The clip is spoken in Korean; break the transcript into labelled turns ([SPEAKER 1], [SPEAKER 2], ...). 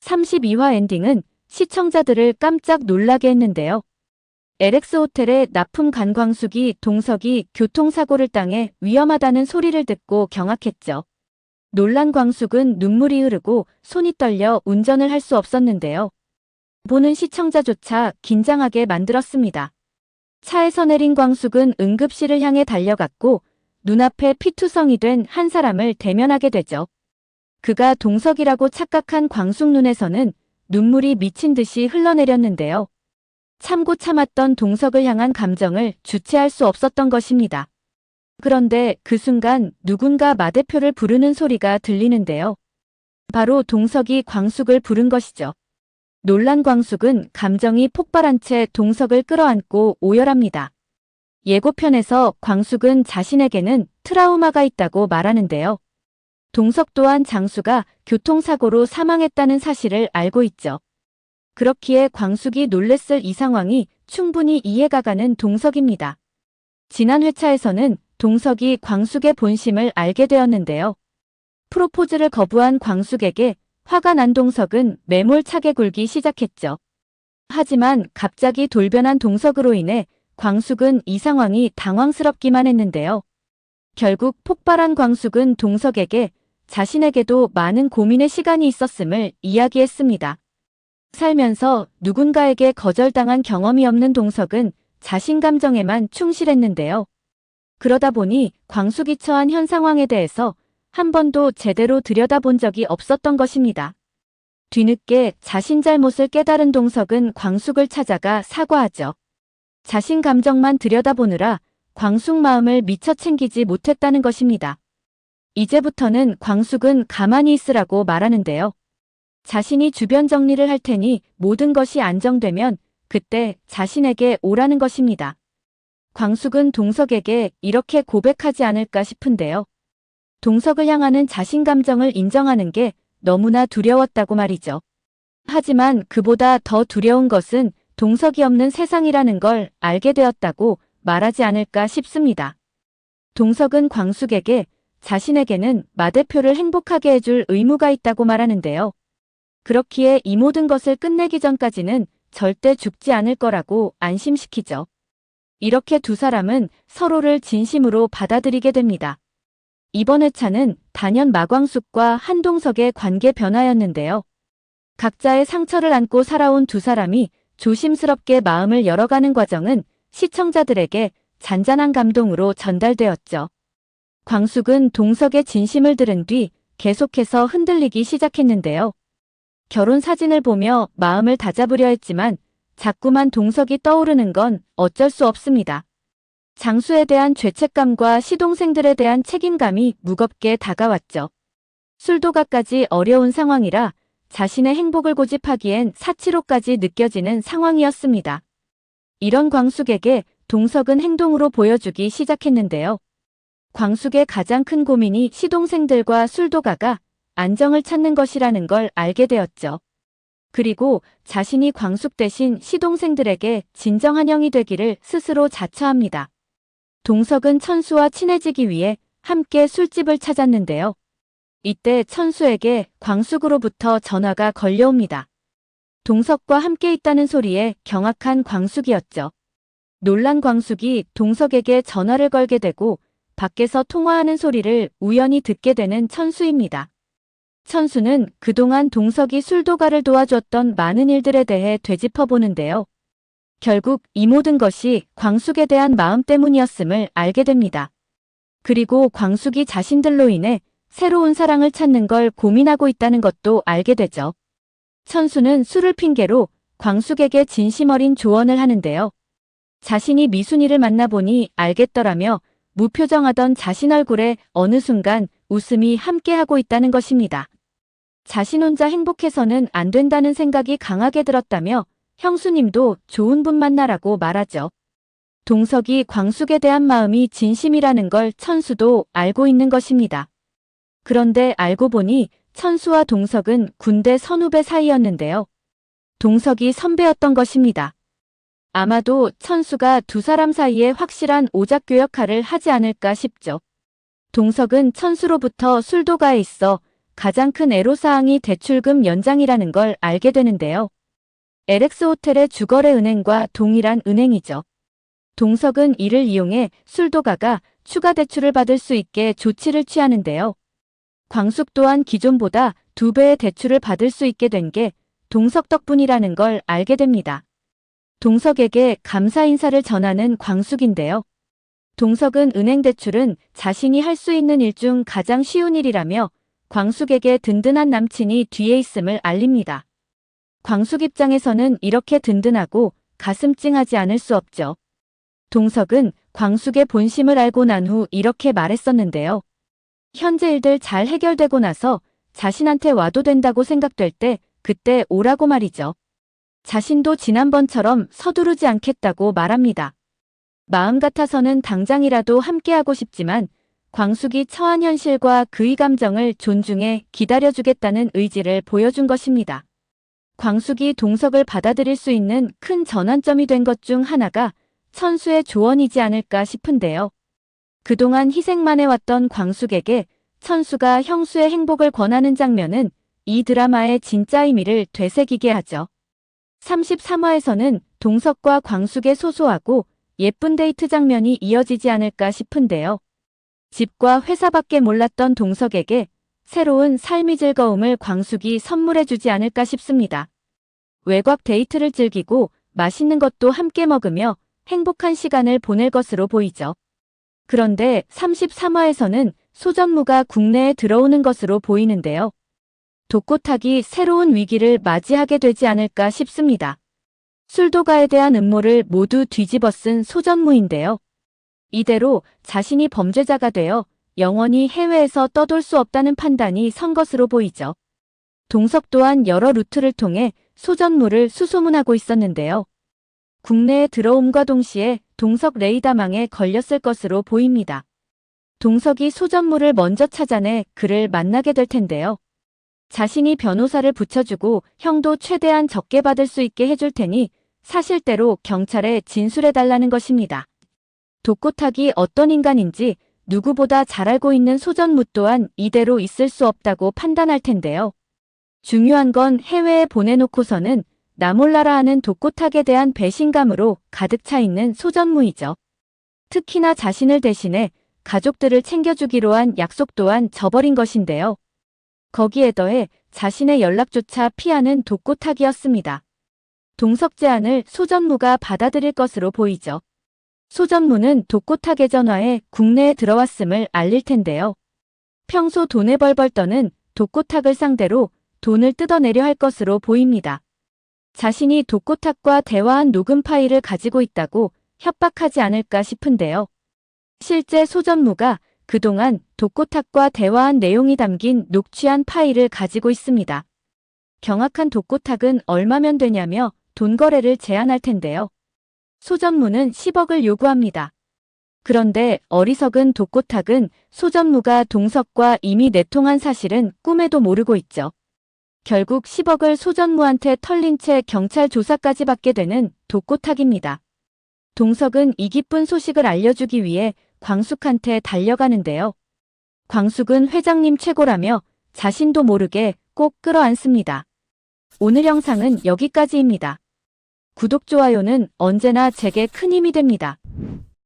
[SPEAKER 1] 32화 엔딩은 시청자들을 깜짝 놀라게 했는데요. LX 호텔의 납품 간 광숙이 동석이 교통사고를 당해 위험하다는 소리를 듣고 경악했죠. 놀란 광숙은 눈물이 흐르고 손이 떨려 운전을 할 수 없었는데요. 보는 시청자조차 긴장하게 만들었습니다. 차에서 내린 광숙은 응급실을 향해 달려갔고 눈앞에 피투성이 된 한 사람을 대면하게 되죠. 그가 동석이라고 착각한 광숙 눈에서는 눈물이 미친 듯이 흘러내렸는데요. 참고 참았던 동석을 향한 감정을 주체할 수 없었던 것입니다. 그런데 그 순간 누군가 마 대표를 부르는 소리가 들리는데요. 바로 동석이 광숙을 부른 것이죠. 놀란 광숙은 감정이 폭발한 채 동석을 끌어안고 오열합니다. 예고편에서 광숙은 자신에게는 트라우마가 있다고 말하는데요. 동석 또한 장수가 교통사고로 사망했다는 사실을 알고 있죠. 그렇기에 광숙이 놀랬을 이 상황이 충분히 이해가 가는 동석입니다. 지난 회차에서는 동석이 광숙의 본심을 알게 되었는데요. 프로포즈를 거부한 광숙에게 화가 난 동석은 매몰차게 굴기 시작했죠. 하지만 갑자기 돌변한 동석으로 인해 광숙은 이 상황이 당황스럽기만 했는데요. 결국 폭발한 광숙은 동석에게 자신에게도 많은 고민의 시간이 있었음을 이야기했습니다. 살면서 누군가에게 거절당한 경험이 없는 동석은 자신 감정에만 충실했는데요. 그러다 보니 광숙이 처한 현 상황에 대해서 한 번도 제대로 들여다본 적이 없었던 것입니다. 뒤늦게 자신 잘못을 깨달은 동석은 광숙을 찾아가 사과하죠. 자신 감정만 들여다보느라 광숙 마음을 미처 챙기지 못했다는 것입니다. 이제부터는 광숙은 가만히 있으라고 말하는데요. 자신이 주변 정리를 할 테니 모든 것이 안정되면 그때 자신에게 오라는 것입니다. 광숙은 동석에게 이렇게 고백하지 않을까 싶은데요. 동석을 향하는 자신 감정을 인정하는 게 너무나 두려웠다고 말이죠. 하지만 그보다 더 두려운 것은 동석이 없는 세상이라는 걸 알게 되었다고 말하지 않을까 싶습니다. 동석은 광숙에게 자신에게는 마 대표를 행복하게 해줄 의무가 있다고 말하는데요. 그렇기에 이 모든 것을 끝내기 전까지는 절대 죽지 않을 거라고 안심시키죠. 이렇게 두 사람은 서로를 진심으로 받아들이게 됩니다. 이번 회차는 단연 마광숙과 한동석의 관계 변화였는데요. 각자의 상처를 안고 살아온 두 사람이 조심스럽게 마음을 열어가는 과정은 시청자들에게 잔잔한 감동으로 전달되었죠. 광숙은 동석의 진심을 들은 뒤 계속해서 흔들리기 시작했는데요. 결혼 사진을 보며 마음을 다잡으려 했지만 자꾸만 동석이 떠오르는 건 어쩔 수 없습니다. 장수에 대한 죄책감과 시동생들에 대한 책임감이 무겁게 다가왔죠. 술도가까지 어려운 상황이라 자신의 행복을 고집하기엔 사치로까지 느껴지는 상황이었습니다. 이런 광숙에게 동석은 행동으로 보여주기 시작했는데요. 광숙의 가장 큰 고민이 시동생들과 술도가가 안정을 찾는 것이라는 걸 알게 되었죠. 그리고 자신이 광숙 대신 시동생들에게 진정한 형이 되기를 스스로 자처합니다. 동석은 천수와 친해지기 위해 함께 술집을 찾았는데요. 이때 천수에게 광숙으로부터 전화가 걸려옵니다. 동석과 함께 있다는 소리에 경악한 광숙이었죠. 놀란 광숙이 동석에게 전화를 걸게 되고 밖에서 통화하는 소리를 우연히 듣게 되는 천수입니다. 천수는 그동안 동석이 술도가를 도와줬던 많은 일들에 대해 되짚어보는데요. 결국 이 모든 것이 광숙에 대한 마음 때문이었음을 알게 됩니다. 그리고 광숙이 자신들로 인해 새로운 사랑을 찾는 걸 고민하고 있다는 것도 알게 되죠. 천수는 술을 핑계로 광숙에게 진심 어린 조언을 하는데요. 자신이 미순이를 만나보니 알겠더라며 무표정하던 자신 얼굴에 어느 순간 웃음이 함께하고 있다는 것입니다. 자신 혼자 행복해서는 안 된다는 생각이 강하게 들었다며 형수님도 좋은 분 만나라고 말하죠. 동석이 광숙에 대한 마음이 진심이라는 걸 천수도 알고 있는 것입니다. 그런데 알고 보니 천수와 동석은 군대 선후배 사이였는데요. 동석이 선배였던 것입니다. 아마도 천수가 두 사람 사이에 확실한 오작교 역할을 하지 않을까 싶죠. 동석은 천수로부터 술도가에 있어 가장 큰 애로사항이 대출금 연장이라는 걸 알게 되는데요. LX호텔의 주거래 은행과 동일한 은행이죠. 동석은 이를 이용해 술도가가 추가 대출을 받을 수 있게 조치를 취하는데요. 광숙 또한 기존보다 2배의 대출을 받을 수 있게 된 게 동석 덕분이라는 걸 알게 됩니다. 동석에게 감사 인사를 전하는 광숙인데요. 동석은 은행 대출은 자신이 할 수 있는 일 중 가장 쉬운 일이라며 광숙에게 든든한 남친이 뒤에 있음을 알립니다. 광숙 입장에서는 이렇게 든든하고 가슴 찡하지 않을 수 없죠. 동석은 광숙의 본심을 알고 난 후 이렇게 말했었는데요. 현재 일들 잘 해결되고 나서 자신한테 와도 된다고 생각될 때 그때 오라고 말이죠. 자신도 지난번처럼 서두르지 않겠다고 말합니다. 마음 같아서는 당장이라도 함께하고 싶지만 광숙이 처한 현실과 그의 감정을 존중해 기다려주겠다는 의지를 보여준 것입니다. 광숙이 동석을 받아들일 수 있는 큰 전환점이 된 것 중 하나가 천수의 조언이지 않을까 싶은데요. 그동안 희생만 해왔던 광숙에게 천수가 형수의 행복을 권하는 장면은 이 드라마의 진짜 의미를 되새기게 하죠. 33화에서는 동석과 광숙의 소소하고 예쁜 데이트 장면이 이어지지 않을까 싶은데요. 집과 회사밖에 몰랐던 동석에게 새로운 삶의 즐거움을 광숙이 선물해주지 않을까 싶습니다. 외곽 데이트를 즐기고 맛있는 것도 함께 먹으며 행복한 시간을 보낼 것으로 보이죠. 그런데 33화에서는 소전무가 국내에 들어오는 것으로 보이는데요. 독고탁이 새로운 위기를 맞이하게 되지 않을까 싶습니다. 술도가에 대한 음모를 모두 뒤집어 쓴 소전무인데요. 이대로 자신이 범죄자가 되어 영원히 해외에서 떠돌 수 없다는 판단이 선 것으로 보이죠. 동석 또한 여러 루트를 통해 소전무를 수소문하고 있었는데요. 국내에 들어옴과 동시에 동석 레이더망에 걸렸을 것으로 보입니다. 동석이 소전무를 먼저 찾아내 그를 만나게 될 텐데요. 자신이 변호사를 붙여주고 형도 최대한 적게 받을 수 있게 해줄 테니 사실대로 경찰에 진술해달라는 것입니다. 독고탁이 어떤 인간인지 누구보다 잘 알고 있는 소전무 또한 이대로 있을 수 없다고 판단할 텐데요. 중요한 건 해외에 보내놓고서는 나 몰라라 하는 독고탁에 대한 배신감으로 가득 차 있는 소전무이죠. 특히나 자신을 대신해 가족들을 챙겨주기로 한 약속 또한 저버린 것인데요. 거기에 더해 자신의 연락조차 피하는 독고탁이었습니다. 동석 제안을 소전무가 받아들일 것으로 보이죠. 소전무는 독고탁의 전화에 국내에 들어왔음을 알릴 텐데요. 평소 돈에 벌벌 떠는 독고탁을 상대로 돈을 뜯어내려 할 것으로 보입니다. 자신이 독고탁과 대화한 녹음 파일을 가지고 있다고 협박하지 않을까 싶은데요. 실제 소전무가 그동안 독고탁과 대화한 내용이 담긴 녹취한 파일을 가지고 있습니다. 경악한 독고탁은 얼마면 되냐며 돈 거래를 제안할 텐데요. 소전무는 10억을 요구합니다. 그런데 어리석은 독고탁은 소전무가 동석과 이미 내통한 사실은 꿈에도 모르고 있죠. 결국 10억을 소전무한테 털린 채 경찰 조사까지 받게 되는 독고탁입니다. 동석은 이 기쁜 소식을 알려주기 위해 광숙한테 달려가는데요. 광숙은 회장님 최고라며 자신도 모르게 꼭 끌어안습니다. 오늘 영상은 여기까지입니다. 구독, 좋아요는 언제나 제게 큰 힘이 됩니다.